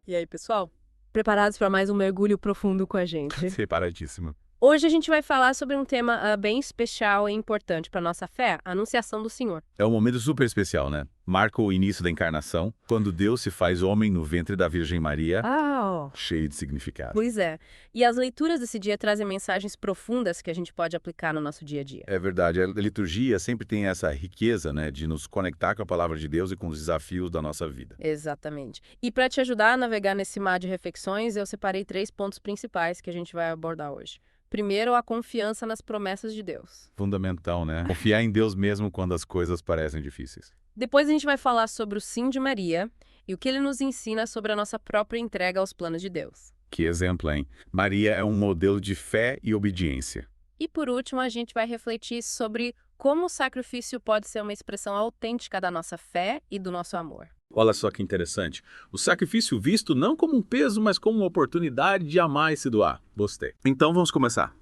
E aí, pessoal? Preparados para mais um mergulho profundo com a gente? Separadíssimo. Hoje a gente vai falar sobre um tema bem especial e importante para nossa fé, a anunciação do Senhor. É um momento super especial, né? Marca o início da encarnação, quando Deus se faz homem no ventre da Virgem Maria, cheio de significado. Pois é. E as leituras desse dia trazem mensagens profundas que a gente pode aplicar no nosso dia a dia. É verdade, a liturgia sempre tem essa riqueza, né, de nos conectar com a palavra de Deus e com os desafios da nossa vida. Exatamente. E para te ajudar a navegar nesse mar de reflexões, eu separei 3 pontos principais que a gente vai abordar hoje. Primeiro, a confiança nas promessas de Deus. Fundamental, né? Confiar em Deus mesmo quando as coisas parecem difíceis. Depois a gente vai falar sobre o sim de Maria e o que ele nos ensina sobre a nossa própria entrega aos planos de Deus. Que exemplo, hein? Maria é um modelo de fé e obediência. E por último, a gente vai refletir sobre como o sacrifício pode ser uma expressão autêntica da nossa fé e do nosso amor. Olha só que interessante. O sacrifício visto não como um peso, mas como uma oportunidade de amar e se doar. Gostei. Então vamos começar.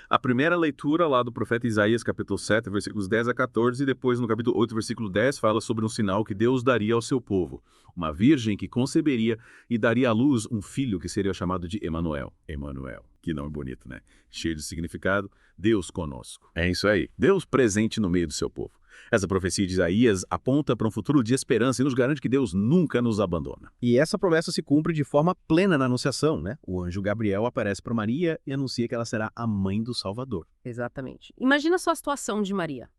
A primeira leitura lá do profeta Isaías, capítulo 7, versículos 10 a 14, e depois no capítulo 8, versículo 10, fala sobre um sinal que Deus daria ao seu povo. Uma virgem que conceberia e daria à luz um filho que seria chamado de Emanuel. Emanuel. Que nome bonito, né? Cheio de significado. Deus conosco. É isso aí. Deus presente no meio do seu povo. Essa profecia de Isaías aponta para um futuro de esperança e nos garante que Deus nunca nos abandona. E essa promessa se cumpre de forma plena na Anunciação, né? O anjo Gabriel aparece para Maria e anuncia que ela será a mãe do Salvador. Exatamente. Imagina só a situação de Maria.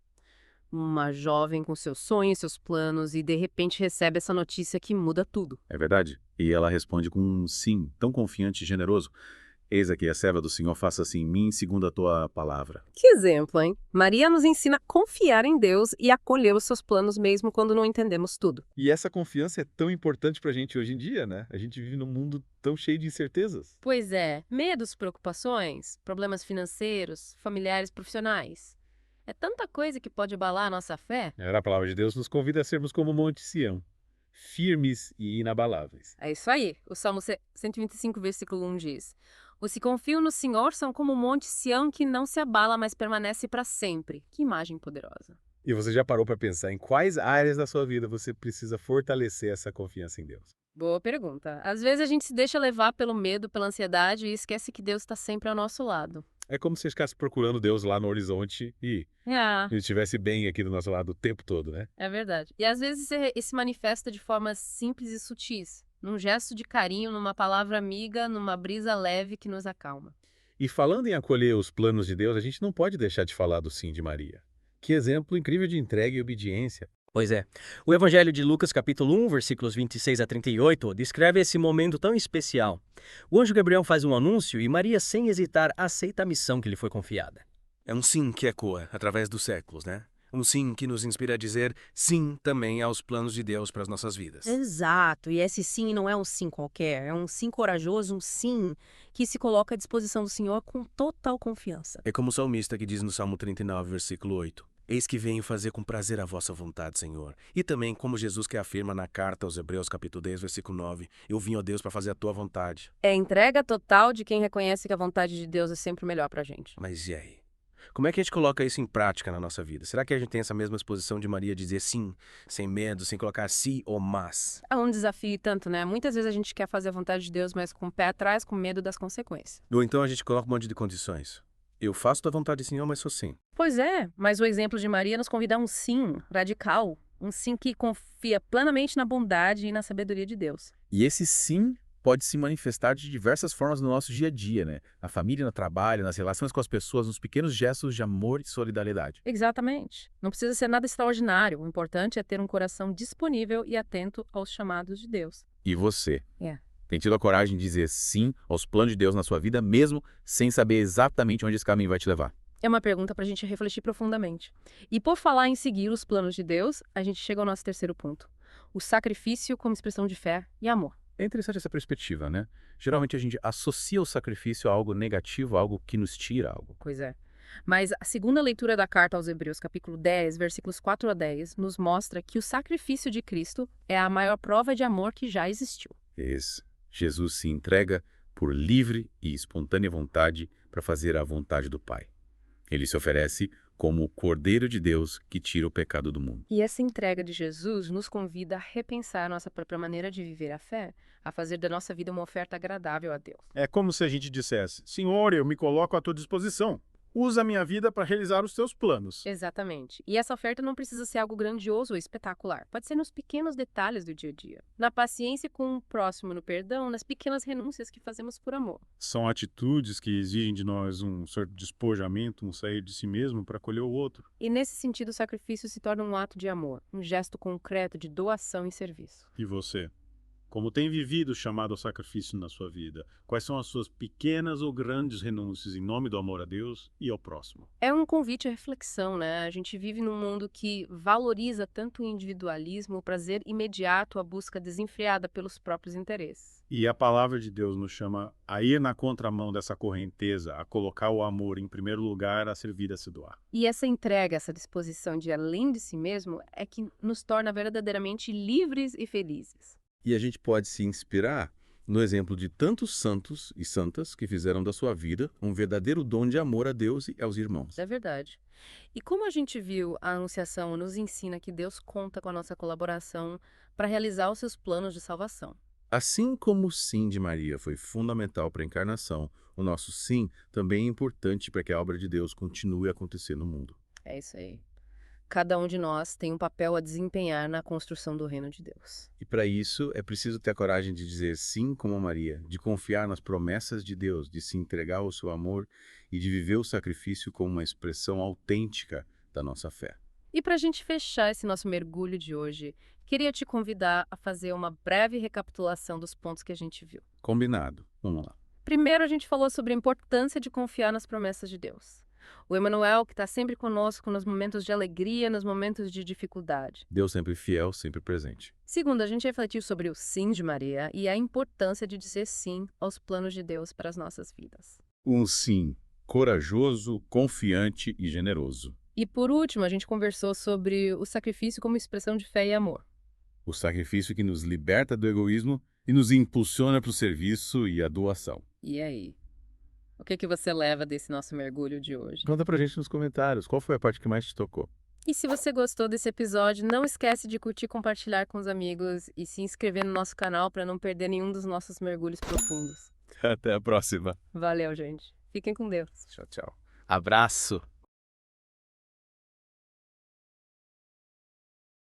Uma jovem com seus sonhos, seus planos e de repente recebe essa notícia que muda tudo. É verdade? E ela responde com um sim, tão confiante e generoso. Eis aqui a serva do Senhor, faça assim em mim, segundo a tua palavra. Que exemplo, hein? Maria nos ensina a confiar em Deus e acolher os seus planos mesmo quando não entendemos tudo. E essa confiança é tão importante pra gente hoje em dia, né? A gente vive num mundo tão cheio de incertezas. Pois é, medos, preocupações, problemas financeiros, familiares, profissionais. É tanta coisa que pode abalar a nossa fé. A palavra de Deus nos convida a sermos como o Monte Sião, firmes e inabaláveis. É isso aí. O Salmo 125, versículo 1 diz: Os que confiam no Senhor são como o monte Sião que não se abala, mas permanece para sempre. Que imagem poderosa. E você já parou para pensar em quais áreas da sua vida você precisa fortalecer essa confiança em Deus? Boa pergunta. Às vezes a gente se deixa levar pelo medo, pela ansiedade e esquece que Deus está sempre ao nosso lado. É como se você ficasse procurando Deus lá no horizonte e ele estivesse bem aqui do nosso lado o tempo todo, né? É verdade. E às vezes ele se manifesta de formas simples e sutis, num gesto de carinho, numa palavra amiga, numa brisa leve que nos acalma. E falando em acolher os planos de Deus, a gente não pode deixar de falar do sim de Maria. Que exemplo incrível de entrega e obediência. Pois é. O Evangelho de Lucas, capítulo 1, versículos 26 a 38, descreve esse momento tão especial. O anjo Gabriel faz um anúncio e Maria, sem hesitar, aceita a missão que lhe foi confiada. É um sim que ecoa através dos séculos, né? Um sim que nos inspira a dizer sim também aos planos de Deus para as nossas vidas. Exato, e esse sim não é um sim qualquer, é um sim corajoso, um sim que se coloca à disposição do Senhor com total confiança. É como o salmista que diz no Salmo 39, versículo 8. Eis que venho fazer com prazer a vossa vontade, Senhor. E também como Jesus que afirma na carta aos Hebreus, capítulo 10, versículo 9. Eu vim, ó Deus, para fazer a tua vontade. É a entrega total de quem reconhece que a vontade de Deus é sempre melhor pra gente. Mas e aí? Como é que a gente coloca isso em prática na nossa vida? Será que a gente tem essa mesma exposição de Maria de dizer sim, sem medo, sem colocar sim ou mas? É um desafio e tanto, né? Muitas vezes a gente quer fazer a vontade de Deus, mas com o pé atrás, com medo das consequências. Ou então a gente coloca um monte de condições. Eu faço tua vontade, Senhor, mas sou sim. Pois é, mas o exemplo de Maria nos convida a um sim radical, um sim que confia plenamente na bondade e na sabedoria de Deus. E esse sim pode se manifestar de diversas formas no nosso dia a dia, né? Na família, no trabalho, nas relações com as pessoas, nos pequenos gestos de amor e solidariedade. Exatamente. Não precisa ser nada extraordinário. O importante é ter um coração disponível e atento aos chamados de Deus. E você? É. Tem tido a coragem de dizer sim aos planos de Deus na sua vida, mesmo sem saber exatamente onde esse caminho vai te levar? É uma pergunta para a gente refletir profundamente. E por falar em seguir os planos de Deus, a gente chega ao nosso terceiro ponto. O sacrifício como expressão de fé e amor. É interessante essa perspectiva, né? Geralmente a gente associa o sacrifício a algo negativo, a algo que nos tira algo. Pois é. Mas a segunda leitura da carta aos Hebreus, capítulo 10, versículos 4 a 10, nos mostra que o sacrifício de Cristo é a maior prova de amor que já existiu. Jesus se entrega por livre e espontânea vontade para fazer a vontade do Pai. Ele se oferece como o Cordeiro de Deus que tira o pecado do mundo. E essa entrega de Jesus nos convida a repensar a nossa própria maneira de viver a fé, a fazer da nossa vida uma oferta agradável a Deus. É como se a gente dissesse: Senhor, eu me coloco à tua disposição. Usa a minha vida para realizar os teus planos. Exatamente. E essa oferta não precisa ser algo grandioso ou espetacular. Pode ser nos pequenos detalhes do dia a dia. Na paciência com o próximo, no perdão, nas pequenas renúncias que fazemos por amor. São atitudes que exigem de nós um certo despojamento, um sair de si mesmo para acolher o outro. E nesse sentido, o sacrifício se torna um ato de amor, um gesto concreto de doação e serviço. E você? Como tem vivido o chamado ao sacrifício na sua vida? Quais são as suas pequenas ou grandes renúncias em nome do amor a Deus e ao próximo? É um convite à reflexão, né? A gente vive num mundo que valoriza tanto o individualismo, o prazer imediato, a busca desenfreada pelos próprios interesses. E a palavra de Deus nos chama a ir na contramão dessa correnteza, a colocar o amor em primeiro lugar, a servir, a se doar. E essa entrega, essa disposição de ir além de si mesmo, é que nos torna verdadeiramente livres e felizes. E a gente pode se inspirar no exemplo de tantos santos e santas que fizeram da sua vida um verdadeiro dom de amor a Deus e aos irmãos. É verdade. E como a gente viu, a Anunciação nos ensina que Deus conta com a nossa colaboração para realizar os seus planos de salvação. Assim como o sim de Maria foi fundamental para a encarnação, o nosso sim também é importante para que a obra de Deus continue a acontecer no mundo. É isso aí. Cada um de nós tem um papel a desempenhar na construção do reino de Deus. E para isso é preciso ter a coragem de dizer sim como Maria, de confiar nas promessas de Deus, de se entregar ao seu amor e de viver o sacrifício como uma expressão autêntica da nossa fé. E para a gente fechar esse nosso mergulho de hoje, queria te convidar a fazer uma breve recapitulação dos pontos que a gente viu. Combinado. Vamos lá. Primeiro, a gente falou sobre a importância de confiar nas promessas de Deus. O Emmanuel, que está sempre conosco nos momentos de alegria, nos momentos de dificuldade. Deus sempre fiel, sempre presente. Segundo, a gente refletiu sobre o sim de Maria e a importância de dizer sim aos planos de Deus para as nossas vidas. Um sim corajoso, confiante e generoso. E por último, a gente conversou sobre o sacrifício como expressão de fé e amor. O sacrifício que nos liberta do egoísmo e nos impulsiona para o serviço e a doação. E aí? O que você leva desse nosso mergulho de hoje? Conta pra gente nos comentários, qual foi a parte que mais te tocou? E se você gostou desse episódio, não esquece de curtir, compartilhar com os amigos e se inscrever no nosso canal para não perder nenhum dos nossos mergulhos profundos. Até a próxima. Valeu, gente. Fiquem com Deus. Tchau, tchau. Abraço!